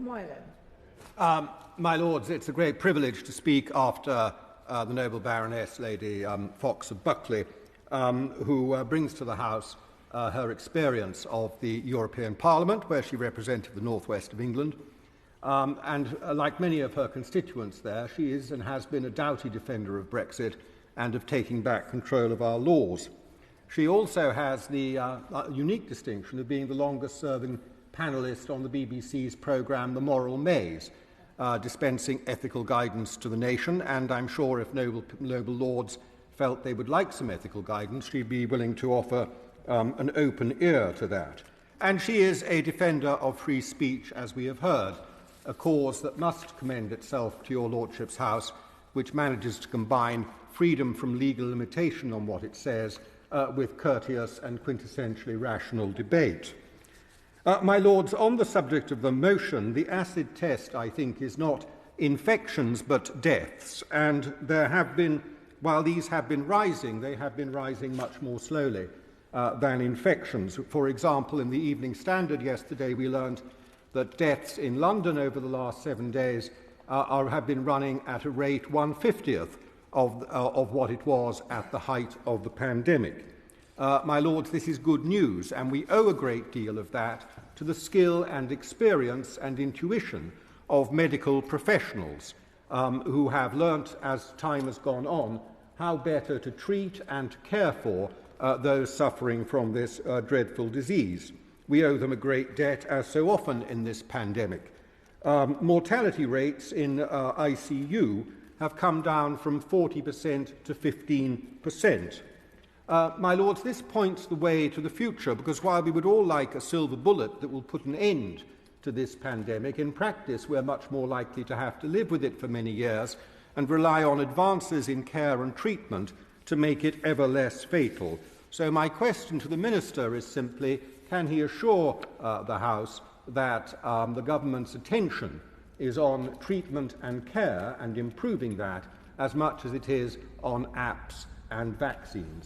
My Lords, it's a great privilege to speak after the noble Baroness, Lady Fox of Buckley, who brings to the House her experience of the European Parliament, where she represented the northwest of England. Like many of her constituents there, she is and has been a doughty defender of Brexit and of taking back control of our laws. She also has the unique distinction of being the longest-serving panellist on the BBC's programme The Moral Maze, dispensing ethical guidance to the nation, and I'm sure if noble lords felt they would like some ethical guidance, she'd be willing to offer an open ear to that. And she is a defender of free speech, as we have heard, a cause that must commend itself to your Lordship's House, which manages to combine freedom from legal limitation on what it says with courteous and quintessentially rational debate. My Lords, on the subject of the motion, the acid test, I think, is not infections but deaths, and there have been, while these have been rising, they have been rising much more slowly than infections. For example, in the Evening Standard yesterday, we learned that deaths in London over the last 7 days have been running at a rate 1/50th of what it was at the height of the pandemic. My Lords, this is good news, and we owe a great deal of that to the skill and experience and intuition of medical professionals who have learnt, as time has gone on, how better to treat and to care for those suffering from this dreadful disease. We owe them a great debt, as so often in this pandemic. Mortality rates in ICU have come down from 40% to 15%. My Lords, this points the way to the future, because while we would all like a silver bullet that will put an end to this pandemic, in practice we're much more likely to have to live with it for many years and rely on advances in care and treatment to make it ever less fatal. So my question to the Minister is simply, can he assure the House that the government's attention is on treatment and care and improving that as much as it is on apps and vaccines?